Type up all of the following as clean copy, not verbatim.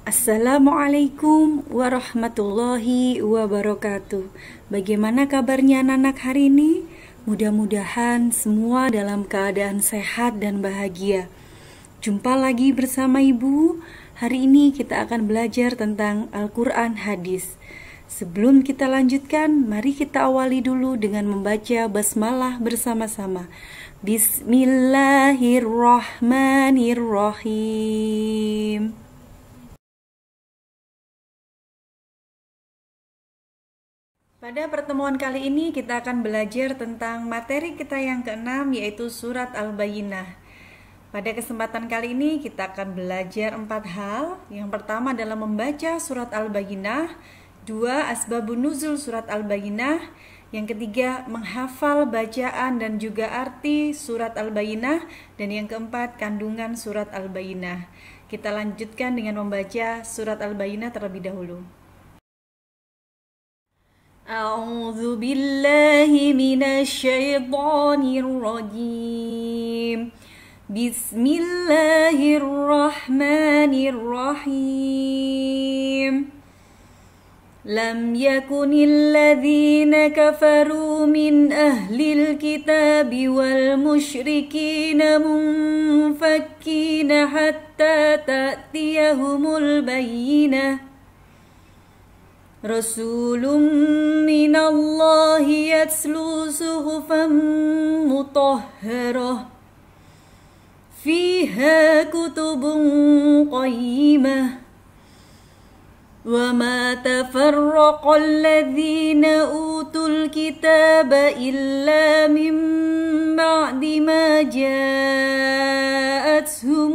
Assalamualaikum warahmatullahi wabarakatuh. Bagaimana kabarnya anak-anak hari ini? Mudah-mudahan semua dalam keadaan sehat dan bahagia. Jumpa lagi bersama Ibu. Hari ini kita akan belajar tentang Al-Quran Hadis. Sebelum kita lanjutkan, mari kita awali dulu dengan membaca basmalah bersama-sama. Bismillahirrahmanirrahim. Pada pertemuan kali ini kita akan belajar tentang materi kita yang keenam, yaitu surat Al-Bayyinah. Pada kesempatan kali ini kita akan belajar 4 hal. Yang pertama adalah membaca surat Al-Bayyinah, 2. Asbabun nuzul surat Al-Bayyinah, yang ketiga menghafal bacaan dan juga arti surat Al-Bayyinah, dan yang keempat kandungan surat Al-Bayyinah. Kita lanjutkan dengan membaca surat Al-Bayyinah terlebih dahulu. A'udzu billahi minasy syaithanir rajim. Bismillahirrahmanirrahim. Lam yakunil ladzina kafaru min ahlil kitabi wal musyrikina munfakkina hatta ta'tiyahumul bayyinah. Rasulun minallahi yatslu suhufan mutahharah fiha kutubun qayyimah. وَمَا تَفَرَّقَ الَّذِينَ أُوتُوا الْكِتَابَ إِلَّا مِنْ بَعْدِ مَا جَاءَتْهُمُ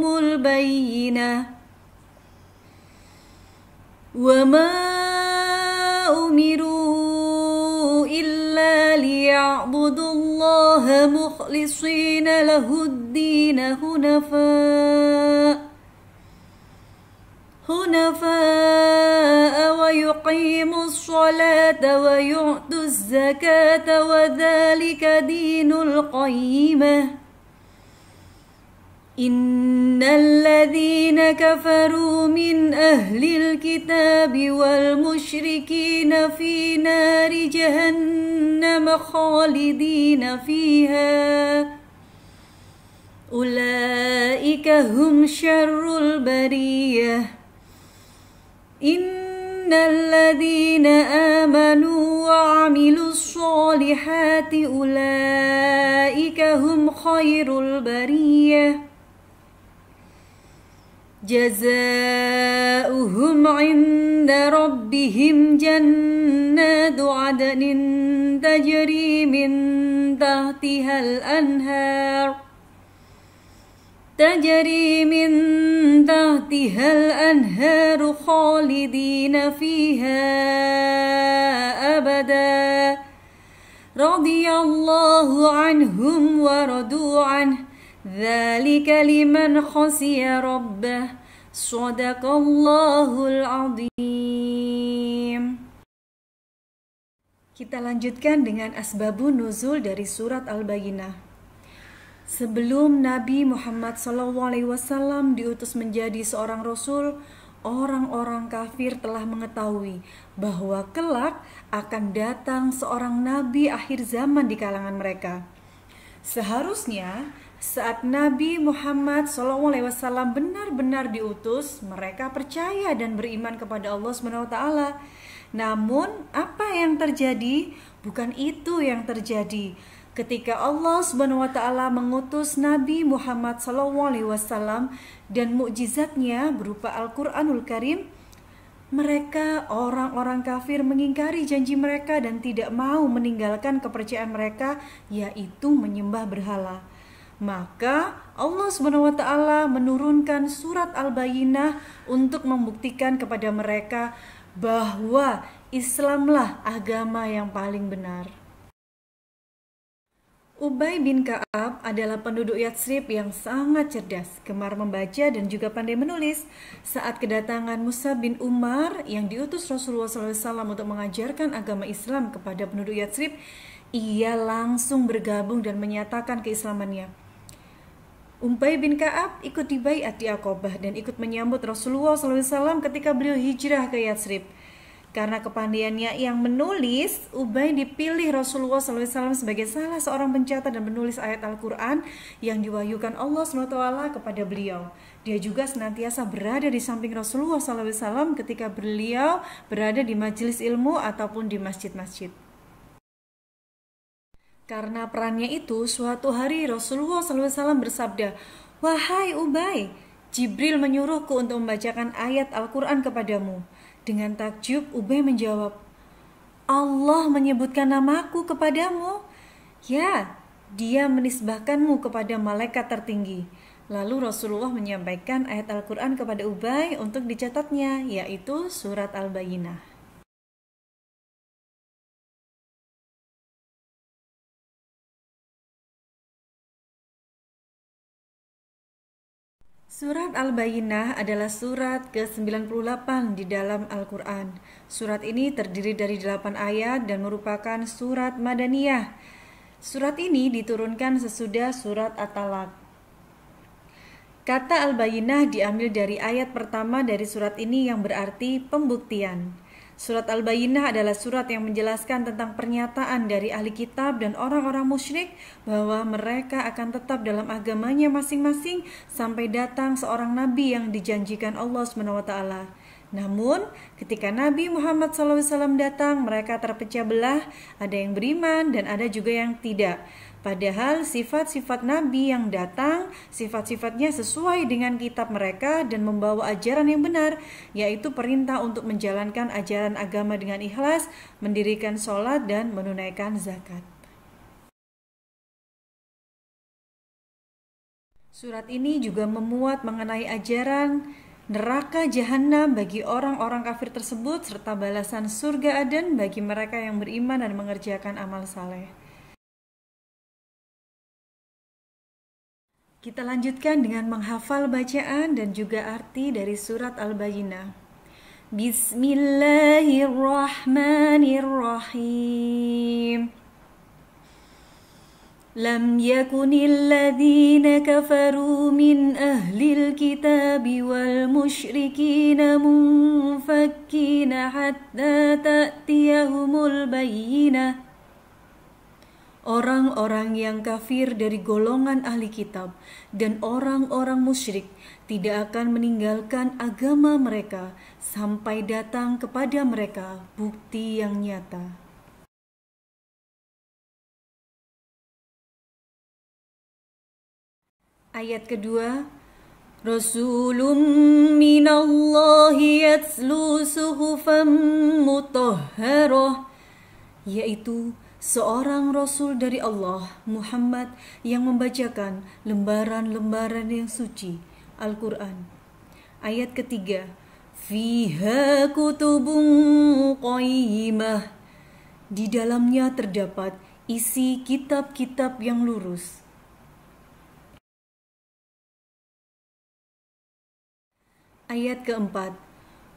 الْبَيِّنَةُ وَمَا أُمِرُوا إِلَّا لِيَعْبُدُوا اللَّهَ مُخْلِصِينَ لَهُ الدِّينَ حنفاء ويقيموا الصلاة ويؤتوا الزكاة وذلك دين القيمة. إن الذين كفروا من أهل الكتاب والمشركين في نار جهنم خالدين فيها أولئك هم شر البرية. إن الذين آمنوا وعملوا الصالحات أولئك هم خير البرية. جزاؤهم عند ربهم جنات عدن تجري من تحتها الأنهار خالدين فيها أبدا رضي الله عنهم ورضوا عنه ذلك لمن خشي ربه صدق الله العظيم. Kita lanjutkan dengan asbabun nuzul dari surat Al-Bayyinah. Sebelum Nabi Muhammad SAW diutus menjadi seorang Rasul, orang-orang kafir telah mengetahui bahwa kelak akan datang seorang Nabi akhir zaman di kalangan mereka. Seharusnya saat Nabi Muhammad SAW benar-benar diutus, mereka percaya dan beriman kepada Allah SWT. Namun apa yang terjadi? Bukan itu yang terjadi. Ketika Allah SWT mengutus Nabi Muhammad SAW dan mukjizatnya berupa Al-Quranul Karim, mereka orang-orang kafir mengingkari janji mereka dan tidak mau meninggalkan kepercayaan mereka, yaitu menyembah berhala. Maka Allah SWT menurunkan surat Al-Bayyinah untuk membuktikan kepada mereka bahwa Islamlah agama yang paling benar. Ubay bin Ka'ab adalah penduduk Yatsrib yang sangat cerdas, gemar membaca dan juga pandai menulis. Saat kedatangan Mus'ab bin Umar yang diutus Rasulullah SAW untuk mengajarkan agama Islam kepada penduduk Yatsrib, ia langsung bergabung dan menyatakan keislamannya. Ubay bin Ka'ab ikut di baiat di Aqabah dan ikut menyambut Rasulullah SAW ketika beliau hijrah ke Yatsrib. Karena kepandaiannya yang menulis, Ubay dipilih Rasulullah SAW sebagai salah seorang pencatat dan penulis ayat Al-Quran yang diwahyukan Allah SWT kepada beliau. Dia juga senantiasa berada di samping Rasulullah SAW ketika beliau berada di majelis ilmu ataupun di masjid-masjid. Karena perannya itu, suatu hari Rasulullah SAW bersabda, "Wahai Ubay, Jibril menyuruhku untuk membacakan ayat Al-Quran kepadamu." Dengan takjub, Ubay menjawab, "Allah menyebutkan namaku kepadamu?" "Ya, dia menisbahkanmu kepada malaikat tertinggi." Lalu Rasulullah menyampaikan ayat Al-Quran kepada Ubay untuk dicatatnya, yaitu surat Al-Bayyinah. Surat Al-Bayyinah adalah surat ke-98 di dalam Al-Quran. Surat ini terdiri dari 8 ayat dan merupakan surat Madaniyah. Surat ini diturunkan sesudah surat At-Talaq. Kata Al-Bayyinah diambil dari ayat pertama dari surat ini yang berarti pembuktian. Surat Al-Bayyinah adalah surat yang menjelaskan tentang pernyataan dari ahli kitab dan orang-orang musyrik bahwa mereka akan tetap dalam agamanya masing-masing sampai datang seorang nabi yang dijanjikan Allah SWT. Namun, ketika Nabi Muhammad SAW datang, mereka terpecah belah, ada yang beriman dan ada juga yang tidak. Padahal sifat-sifat Nabi yang datang, sifat-sifatnya sesuai dengan kitab mereka dan membawa ajaran yang benar, yaitu perintah untuk menjalankan ajaran agama dengan ikhlas, mendirikan sholat dan menunaikan zakat. Surat ini juga memuat mengenai ajaran neraka jahanam bagi orang-orang kafir tersebut serta balasan surga Aden bagi mereka yang beriman dan mengerjakan amal saleh. Kita lanjutkan dengan menghafal bacaan dan juga arti dari surat Al-Bayyinah. Bismillahirrahmanirrahim. Lam yakunil ladzina kafaru min ahlil kitabi wal musyrikina munfakkina hatta ta'tiyahumul bayyinah. Orang-orang yang kafir dari golongan ahli kitab dan orang-orang musyrik tidak akan meninggalkan agama mereka sampai datang kepada mereka bukti yang nyata. Ayat kedua, Rasulun minallahi yatslu suhufan mutahharah, yaitu seorang Rasul dari Allah, Muhammad, yang membacakan lembaran-lembaran yang suci, Al-Quran. Ayat ketiga, Fiha kutubun qayyimah, di dalamnya terdapat isi kitab-kitab yang lurus. Ayat keempat,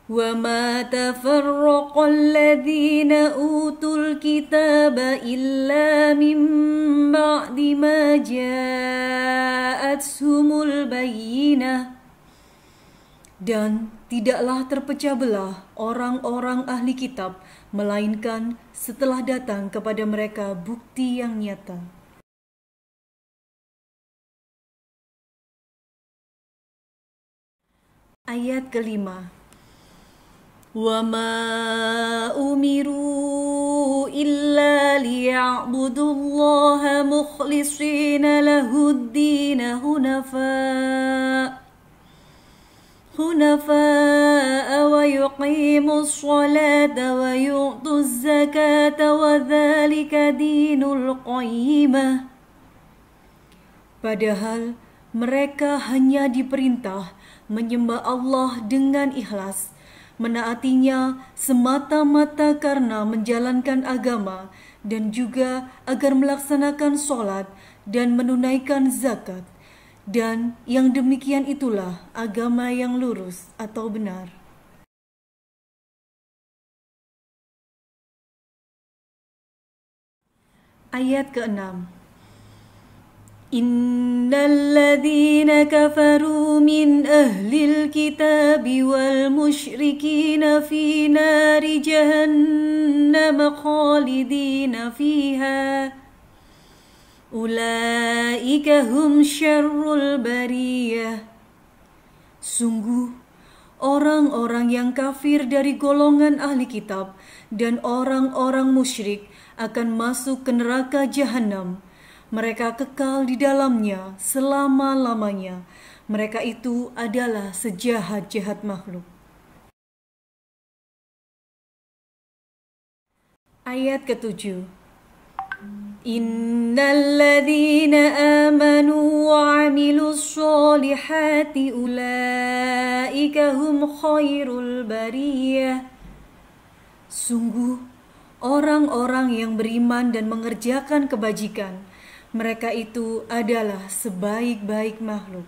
وَمَا تَفَرَّقَ الَّذِينَ أُوتُوا الْكِتَابَ إِلَّا مِنْ بَعْدِ مَا جَاءَتْهُمُ الْبَيِّنَةُ. Dan tidaklah terpecah belah orang-orang ahli kitab, melainkan setelah datang kepada mereka bukti yang nyata. Ayat kelima, وَمَا أُمِرُوا إِلَّا لِيَعْبُدُوا اللَّهَ مُخْلِصِينَ لَهُ الدِّينَ حُنَفَاءَ وَيُقِيمُوا الصَّلَاةَ وَيُؤْتُوا الزَّكَاةَ وَذَلِكَ دِينُ الْقَيِّمَةِ. Padahal mereka hanya diperintah menyembah Allah dengan ikhlas, menaatinya semata-mata karena menjalankan agama dan juga agar melaksanakan sholat dan menunaikan zakat. Dan yang demikian itulah agama yang lurus atau benar. Ayat ke-6, Innalladzina kafaru min ahlil kitabi wal musyrikina fi nari jahannam khalidina fiha ulaika hum syarrul bariyah. Sungguh orang-orang yang kafir dari golongan ahli kitab dan orang-orang musyrik akan masuk ke neraka jahanam. Mereka kekal di dalamnya selama-lamanya. Mereka itu adalah sejahat-jahat makhluk. Ayat ke-7. Innalladzina amanu wa 'amilus sholihati ulaika hum khairul bariyah. Sungguh orang-orang yang beriman dan mengerjakan kebajikan, mereka itu adalah sebaik-baik makhluk.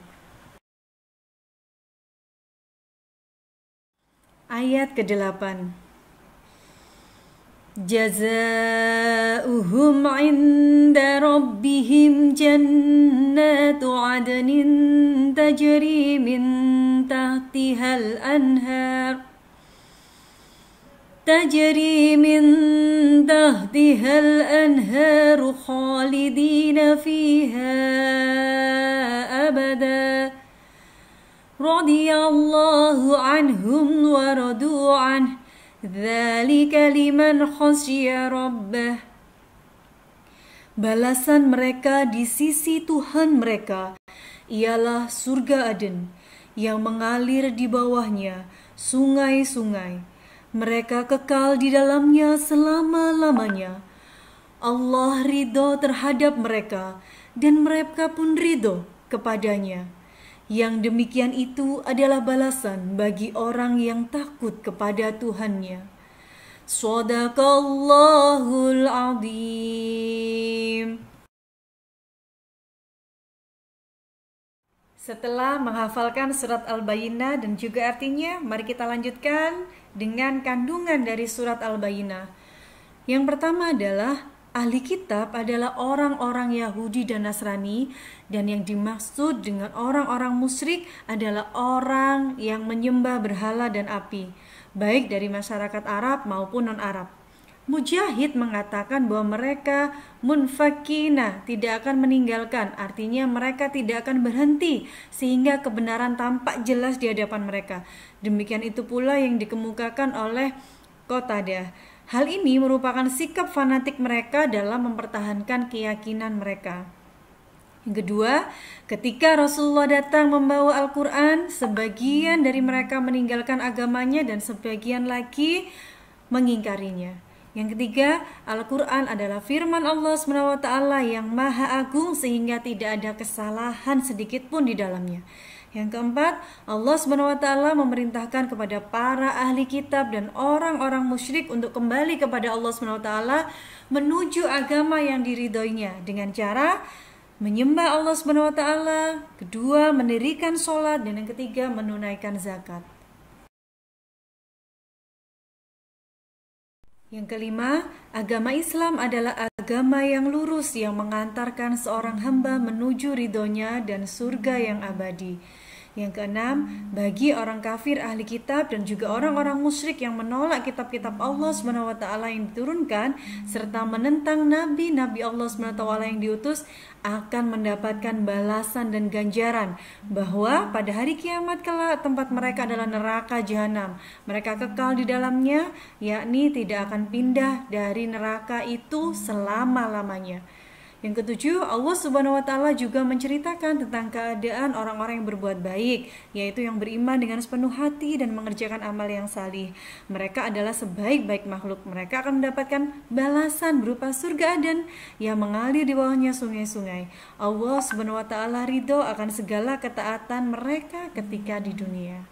Ayat ke-8. Jazaa'uhum 'inda rabbihim jannatu 'adnin tajri min tahtihal anhar khalidina fiha abada radiyallahu anhum wa radu anhu dzalika liman khasyiya rabbah. Balasan mereka di sisi Tuhan mereka ialah surga Aden yang mengalir di bawahnya sungai-sungai. Mereka kekal di dalamnya selama-lamanya. Allah ridho terhadap mereka dan mereka pun ridho kepadanya. Yang demikian itu adalah balasan bagi orang yang takut kepada Tuhannya. Shadaqallahul Azim. Setelah menghafalkan surat Al-Bayyinah dan juga artinya, mari kita lanjutkan dengan kandungan dari surat Al-Bayyinah. Yang pertama adalah ahli kitab adalah orang-orang Yahudi dan Nasrani, dan yang dimaksud dengan orang-orang musyrik adalah orang yang menyembah berhala dan api, baik dari masyarakat Arab maupun non-Arab. Mujahid mengatakan bahwa mereka munfakina, tidak akan meninggalkan, artinya mereka tidak akan berhenti sehingga kebenaran tampak jelas di hadapan mereka. Demikian itu pula yang dikemukakan oleh Qatadah. Hal ini merupakan sikap fanatik mereka dalam mempertahankan keyakinan mereka. Yang kedua, ketika Rasulullah datang membawa Al-Quran, sebagian dari mereka meninggalkan agamanya dan sebagian lagi mengingkarinya. Yang ketiga, Al-Quran adalah firman Allah SWT yang maha agung sehingga tidak ada kesalahan sedikit pun di dalamnya. Yang keempat, Allah SWT memerintahkan kepada para ahli kitab dan orang-orang musyrik untuk kembali kepada Allah SWT menuju agama yang diridhoinya dengan cara menyembah Allah SWT, kedua mendirikan sholat, dan yang ketiga menunaikan zakat. Yang kelima, agama Islam adalah agama yang lurus yang mengantarkan seorang hamba menuju ridhonya dan surga yang abadi. Yang keenam, bagi orang kafir ahli kitab dan juga orang-orang musyrik yang menolak kitab-kitab Allah SWT yang diturunkan serta menentang nabi-nabi Allah SWT yang diutus akan mendapatkan balasan dan ganjaran bahwa pada hari kiamat kelak tempat mereka adalah neraka jahanam. Mereka kekal di dalamnya, yakni tidak akan pindah dari neraka itu selama-lamanya. Yang ketujuh, Allah SWT juga menceritakan tentang keadaan orang-orang yang berbuat baik, yaitu yang beriman dengan sepenuh hati dan mengerjakan amal yang salih. Mereka adalah sebaik-baik makhluk. Mereka akan mendapatkan balasan berupa surga Aden yang mengalir di bawahnya sungai-sungai. Allah SWT ridho akan segala ketaatan mereka ketika di dunia.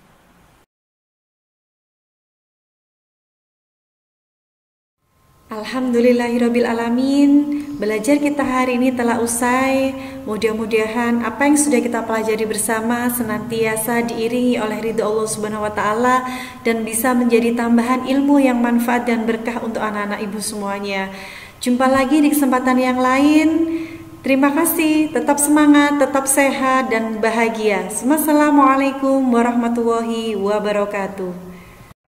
Alhamdulillahirrabbilalamin. Belajar kita hari ini telah usai. Mudah-mudahan apa yang sudah kita pelajari bersama senantiasa diiringi oleh ridho Allah Subhanahu wa taala dan bisa menjadi tambahan ilmu yang manfaat dan berkah untuk anak-anak ibu semuanya. Jumpa lagi di kesempatan yang lain. Terima kasih, tetap semangat, tetap sehat dan bahagia. Wassalamualaikum warahmatullahi wabarakatuh.